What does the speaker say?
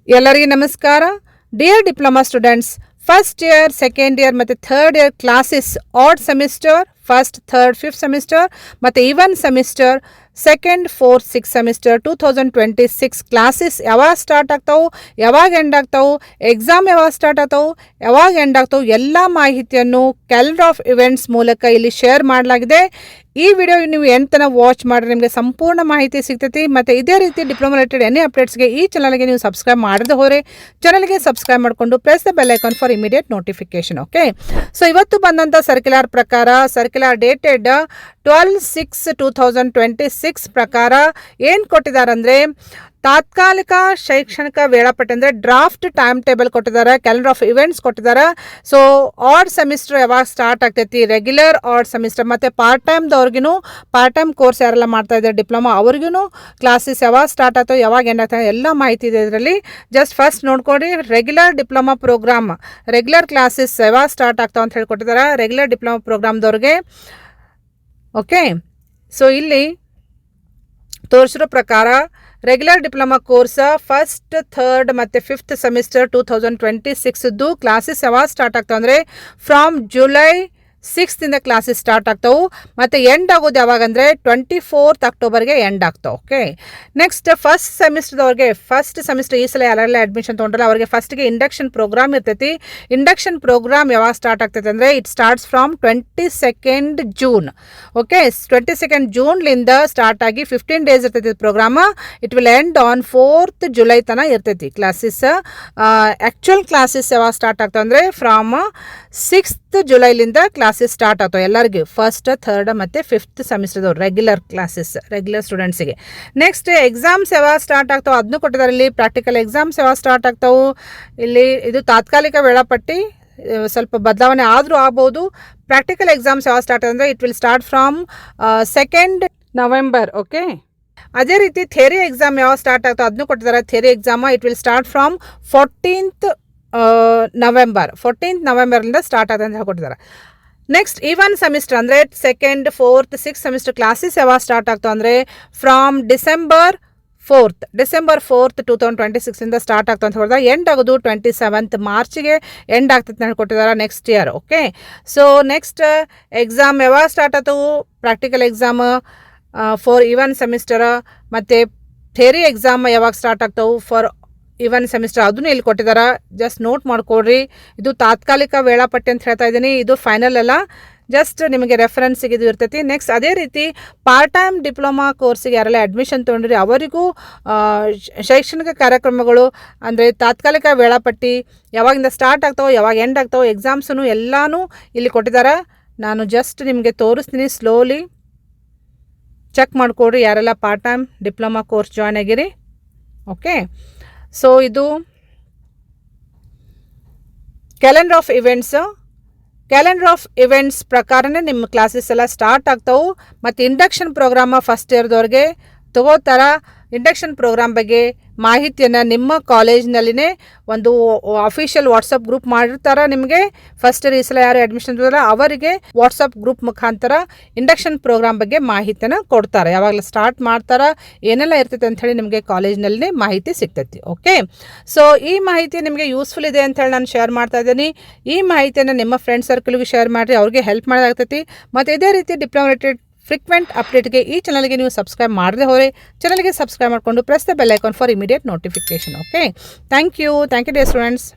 ಎಲ್ಲರಿಗೆ ನಮಸ್ಕಾರ. Dear diploma students, first year, second year ಮತ್ತು third year classes odd semester, first, third, fifth semester ಮತ್ತು even semester, second, fourth, six semester 2026 classes ಯಾವಾಗ start ಆಗ್ತಾವೆ, ಯಾವಾಗ end ಆಗ್ತಾವೆ, exam ಯಾವಾಗ ಸ್ಟಾರ್ಟ್ ಆಗ್ತಾವೆ, ಯಾವಾಗ ಎಂಡ್ ಆಗ್ತಾವೆ, ಎಲ್ಲ ಮಾಹಿತಿಯನ್ನು ಕ್ಯಾಲೆಂಡರ್ ಆಫ್ ಇವೆಂಟ್ಸ್ ಮೂಲಕ ಇಲ್ಲಿ ಶೇರ್ ಮಾಡಲಾಗಿದೆ. ಈ ವಿಡಿಯೋ ನೀವು ಎಂತನ ವಾಚ್ ಮಾಡಿದ್ರೆ ನಿಮಗೆ ಸಂಪೂರ್ಣ ಮಾಹಿತಿ ಸಿಗ್ತೈತಿ. ಮತ್ತು ಇದೇ ರೀತಿ ಡಿಪ್ಲೊಮಾ ರಿಲೇಟೆಡ್ ಎನಿ ಅಪ್ಡೇಟ್ಸ್ಗೆ ಈ ಚಾನಲ್ಗೆ ನೀವು ಸಬ್ಸ್ಕ್ರೈಬ್ ಮಾಡದೆ ಹೋದರೆ ಚಾನಲ್ಗೆ ಸಬ್ಸ್ಕ್ರೈಬ್ ಮಾಡಿಕೊಂಡು press the bell icon for immediate notification. Okay, so ಇವತ್ತು ಬಂದಂಥ ಸರ್ಕ್ಯುಲರ್ ಪ್ರಕಾರ, ಸರ್ಕ್ಯುಲರ್ ಡೇಟೆಡ್ 12/6/2026 ಪ್ರಕಾರ ಏನು ಕೊಟ್ಟಿದ್ದಾರೆ ಅಂದರೆ, ತಾತ್ಕಾಲಿಕ ಶೈಕ್ಷಣಿಕ ವೇಳಾಪಟ್ಟಿ ಅಂದರೆ ಡ್ರಾಫ್ಟ್ ಟೈಮ್ ಟೇಬಲ್ ಕೊಟ್ಟಿದ್ದಾರೆ, ಕ್ಯಾಲೆಂಡರ್ ಆಫ್ ಇವೆಂಟ್ಸ್ ಕೊಟ್ಟಿದ್ದಾರೆ. ಸೊ ಆಡ್ ಸೆಮಿಸ್ಟರ್ ಯಾವಾಗ ಸ್ಟಾರ್ಟ್ ಆಗ್ತೈತಿ, ರೆಗ್ಯುಲರ್ ಆಡ್ ಸೆಮಿಸ್ಟರ್ ಮತ್ತು ಪಾರ್ಟ್ ಟೈಮ್ದವ್ರಿಗೂ, ಪಾರ್ಟ್ ಟೈಮ್ ಕೋರ್ಸ್ ಯಾರೆಲ್ಲ ಮಾಡ್ತಾ ಇದ್ದಾರೆ ಡಿಪ್ಲೊಮಾ ಅವ್ರಿಗೂ ಕ್ಲಾಸಸ್ ಯಾವಾಗ ಸ್ಟಾರ್ಟ್ ಆಗ್ತಾವೆ, ಯಾವಾಗ ಎಂಡ್ ಆಗ್ತವೆ, ಎಲ್ಲ ಮಾಹಿತಿ ಇದೆ ಇದರಲ್ಲಿ. ಜಸ್ಟ್ ಫಸ್ಟ್ ನೋಡ್ಕೊಡಿ. Regular diploma programme, regular classes ಯಾವಾಗ ಸ್ಟಾರ್ಟ್ ಆಗ್ತಾವೆ ಅಂತ ಹೇಳ್ಕೊಟ್ಟಿದ್ದಾರೆ ರೆಗ್ಯುಲರ್ ಡಿಪ್ಲೊಮಾ ಪ್ರೋಗ್ರಾಮ್ದವ್ರಿಗೆ. ಓಕೆ, ಸೊ ಇಲ್ಲಿ ತೋರಿಸಿರೋ ಪ್ರಕಾರ regular diploma course first, third ಮತ್ತು ಫಿಫ್ತ್ ಸೆಮಿಸ್ಟರ್ 2026 ಕ್ಲಾಸಸ್ ಯಾವಾಗ ಸ್ಟಾರ್ಟ್ ಆಗ್ತಾವೆ ಅಂದರೆ ಫ್ರಾಮ್ ಜುಲೈ 6 ಕ್ಲಾಸಸ್ ಸ್ಟಾರ್ಟ್ ಆಗ್ತಾವೆ ಮತ್ತು ಎಂಡ್ ಆಗೋದು ಯಾವಾಗ ಅಂದರೆ 24 ಅಕ್ಟೋಬರ್ಗೆ ಎಂಡ್ ಆಗ್ತಾವೆ. ಓಕೆ, ನೆಕ್ಸ್ಟ್ ಫಸ್ಟ್ ಸೆಮಿಸ್ಟರ್ದವ್ರಿಗೆ, ಫಸ್ಟ್ ಸೆಮಿಸ್ಟರ್ ಈ ಸಲ ಯಾರೆಲ್ಲ ಅಡ್ಮಿಷನ್ ತೊಗೊಂಡ್ರಲ್ಲ ಅವ್ರಿಗೆ ಫಸ್ಟಿಗೆ ಇಂಡಕ್ಷನ್ ಪ್ರೋಗ್ರಾಮ್ ಇರ್ತೈತಿ. ಇಂಡಕ್ಷನ್ ಪ್ರೋಗ್ರಾಮ್ ಯಾವಾಗ ಸ್ಟಾರ್ಟ್ ಆಗ್ತೈತೆ ಅಂದರೆ it starts from 22 June. Okay, 22 ಜೂನ್ಲಿಂದ ಸ್ಟಾರ್ಟ್ ಆಗಿ 15 ಡೇಸ್ ಇರ್ತೈತಿ programme. It will end on 4th July ತನಕ ಇರ್ತೈತಿ ಕ್ಲಾಸಸ್. ಆ್ಯಕ್ಚುಯಲ್ ಕ್ಲಾಸಸ್ ಯಾವಾಗ ಸ್ಟಾರ್ಟ್ ಆಗ್ತಾವೆ ಅಂದರೆ ಫ್ರಾಮ್ 6th ಜುಲೈಲಿಂದ ಕ್ಲಾಸಸ್ ಸ್ಟಾರ್ಟ್ ಆಗ್ತಾವೆ ಎಲ್ಲರಿಗೂ, ಫಸ್ಟ್, ಥರ್ಡ್ ಮತ್ತು ಫಿಫ್ತ್ ಸೆಮಿಸ್ಟರ್ದವ್ರು ರೆಗ್ಯುಲರ್ ಕ್ಲಾಸಸ್, ರೆಗ್ಯುಲರ್ ಸ್ಟೂಡೆಂಟ್ಸಿಗೆ. ನೆಕ್ಸ್ಟ್ ಎಕ್ಸಾಮ್ಸ್ ಯಾವಾಗ ಸ್ಟಾರ್ಟ್ ಆಗ್ತಾವೆ ಅದನ್ನು ಕೊಟ್ಟಿದ್ದಾರೆ ಇಲ್ಲಿ. ಪ್ರಾಕ್ಟಿಕಲ್ ಎಕ್ಸಾಮ್ಸ್ ಯಾವಾಗ ಸ್ಟಾರ್ಟ್ ಆಗ್ತಾವೆ ಇಲ್ಲಿ, ಇದು ತಾತ್ಕಾಲಿಕ ವೇಳಾಪಟ್ಟಿ, ಸ್ವಲ್ಪ ಬದಲಾವಣೆ ಆದರೂ ಆಗ್ಬೋದು. ಪ್ರಾಕ್ಟಿಕಲ್ ಎಕ್ಸಾಮ್ಸ್ ಯಾವಾಗ ಸ್ಟಾರ್ಟ್ ಅಂದರೆ it will start from 2 November. Okay, ಅದೇ ರೀತಿ ಥಿಯರಿ ಎಕ್ಸಾಮ್ ಯಾವಾಗ ಸ್ಟಾರ್ಟ್ ಆಗ್ತಾವೆ ಅದನ್ನು ಕೊಟ್ಟಿದ್ದಾರೆ. Theory exam it will start from 14th ನವೆಂಬರ್ಲಿಂದ ಸ್ಟಾರ್ಟ್ ಆಗುತ್ತೆ ಅಂತ ಹೇಳ್ಕೊಟ್ಟಿದ್ದಾರೆ. ನೆಕ್ಸ್ಟ್ ಈವನ್ ಸೆಮಿಸ್ಟರ್ ಅಂದರೆ second, fourth, six semester classes ಯಾವಾಗ ಸ್ಟಾರ್ಟ್ ಆಗ್ತಾವೆ ಅಂದರೆ ಫ್ರಾಮ್ ಡಿಸೆಂಬರ್ 4th 2026 ಸ್ಟಾರ್ಟ್ ಆಗ್ತಾವೆ ಅಂತ ಹೇಳಿದ್ರೆ ಎಂಡ್ ಆಗೋದು 27th ಮಾರ್ಚ್ಗೆ ಎಂಡ್ ಆಗ್ತದೆ ಅಂತ ಹೇಳ್ಕೊಟ್ಟಿದ್ದಾರೆ next year. Okay, so next exam ಯಾವಾಗ ಸ್ಟಾರ್ಟ್ ಆಗ್ತವೆ, practical exam for even semester ಮತ್ತು ಥಿಯರಿ ಎಕ್ಸಾಮ್ ಯಾವಾಗ ಸ್ಟಾರ್ಟ್ ಆಗ್ತಾವೆ ಫಾರ್ ಈವನ್ ಸೆಮಿಸ್ಟರ್ ಅದನ್ನು ಇಲ್ಲಿ ಕೊಟ್ಟಿದ್ದಾರೆ. ಜಸ್ಟ್ ನೋಟ್ ಮಾಡ್ಕೊಡ್ರಿ. ಇದು ತಾತ್ಕಾಲಿಕ ವೇಳಾಪಟ್ಟಿ ಅಂತ ಹೇಳ್ತಾ ಇದ್ದೀನಿ, ಇದು ಫೈನಲ್ ಅಲ್ಲ, ಜಸ್ಟ್ ನಿಮಗೆ ರೆಫರೆನ್ಸಿಗೆ ಇದು ಇರ್ತೈತಿ. ನೆಕ್ಸ್ಟ್ ಅದೇ ರೀತಿ ಪಾರ್ಟ್ ಟೈಮ್ ಡಿಪ್ಲೊಮಾ ಕೋರ್ಸಿಗೆ ಯಾರೆಲ್ಲ ಅಡ್ಮಿಷನ್ ತೊಗೊಂಡ್ರಿ ಅವರಿಗೂ ಶೈಕ್ಷಣಿಕ ಕಾರ್ಯಕ್ರಮಗಳು ಅಂದರೆ ತಾತ್ಕಾಲಿಕ ವೇಳಾಪಟ್ಟಿ ಯಾವಾಗಿಂದ ಸ್ಟಾರ್ಟ್ ಆಗ್ತಾವೆ, ಯಾವಾಗ ಎಂಡ್ ಆಗ್ತಾವೆ, ಎಕ್ಸಾಮ್ಸನ್ನು ಎಲ್ಲನೂ ಇಲ್ಲಿ ಕೊಟ್ಟಿದ್ದಾರೆ. ನಾನು ಜಸ್ಟ್ ನಿಮಗೆ ತೋರಿಸ್ತೀನಿ, ಸ್ಲೋಲಿ ಚೆಕ್ ಮಾಡಿಕೊಡ್ರಿ ಯಾರೆಲ್ಲ part time diploma course join ಆಗಿರಿ. ಓಕೆ, ಸೊ ಇದು calendar of events. Calendar of events ಪ್ರಕಾರನೇ ನಿಮ್ಮ ಕ್ಲಾಸಸ್ ಎಲ್ಲ ಸ್ಟಾರ್ಟ್ ಆಗ್ತಾವೆ. ಮತ್ತು ಇಂಡಕ್ಷನ್ ಪ್ರೋಗ್ರಾಮ ಫಸ್ಟ್ ಇಯರ್ದವ್ರಿಗೆ ತಗೋತಾರ. ಇಂಡಕ್ಷನ್ ಪ್ರೋಗ್ರಾಮ್ ಬಗ್ಗೆ ಮಾಹಿತಿಯನ್ನು ನಿಮ್ಮ ಕಾಲೇಜ್ನಲ್ಲಿನೇ ಒಂದು ಅಫಿಷಿಯಲ್ ವಾಟ್ಸಪ್ ಗ್ರೂಪ್ ಮಾಡಿರ್ತಾರೆ. ನಿಮಗೆ ಫಸ್ಟ್ ಇಯರ್ ಈ ಸಲ ಯಾರು ಅಡ್ಮಿಷನ್ ತೊಗೊಳ್ಳ ಅವರಿಗೆ ವಾಟ್ಸಪ್ ಗ್ರೂಪ್ ಮುಖಾಂತರ ಇಂಡಕ್ಷನ್ ಪ್ರೋಗ್ರಾಮ್ ಬಗ್ಗೆ ಮಾಹಿತಿಯನ್ನು ಕೊಡ್ತಾರೆ. ಯಾವಾಗಲೂ ಸ್ಟಾರ್ಟ್ ಮಾಡ್ತಾರೆ, ಏನೆಲ್ಲ ಇರ್ತೈತೆ ಅಂಥೇಳಿ ನಿಮಗೆ ಕಾಲೇಜ್ನಲ್ಲಿ ಮಾಹಿತಿ ಸಿಗ್ತೈತಿ. ಓಕೆ, ಸೊ ಈ ಮಾಹಿತಿ ನಿಮಗೆ ಯೂಸ್ಫುಲ್ ಇದೆ ಅಂಥೇಳಿ ನಾನು ಶೇರ್ ಮಾಡ್ತಾ ಇದ್ದೀನಿ. ಈ ಮಾಹಿತಿಯನ್ನು ನಿಮ್ಮ ಫ್ರೆಂಡ್ ಸರ್ಕಲ್ಗೆ ಶೇರ್ ಮಾಡಿರಿ, ಅವ್ರಿಗೆ ಹೆಲ್ಪ್ ಮಾಡೋದಾಗ್ತೈತಿ. ಮತ್ತು ಇದೇ ರೀತಿ ಡಿಪ್ಲೊಮಾ ರಿಲೇಟೆಡ್ ಫ್ರೀಕ್ವೆಂಟ್ ಅಪ್ಡೇಟ್ಗೆ ಈ ಚಾನಲ್ಗೆ ನೀವು ಸಬ್ಸ್ಕ್ರೈಬ್ ಮಾಡದೆ ಹೋದರೆ ಚಾನಲ್ಗೆ ಸಬ್ಸ್ಕ್ರೈಬ್ ಮಾಡಿಕೊಂಡು press the bell icon for immediate notification. Okay, thank you dear students.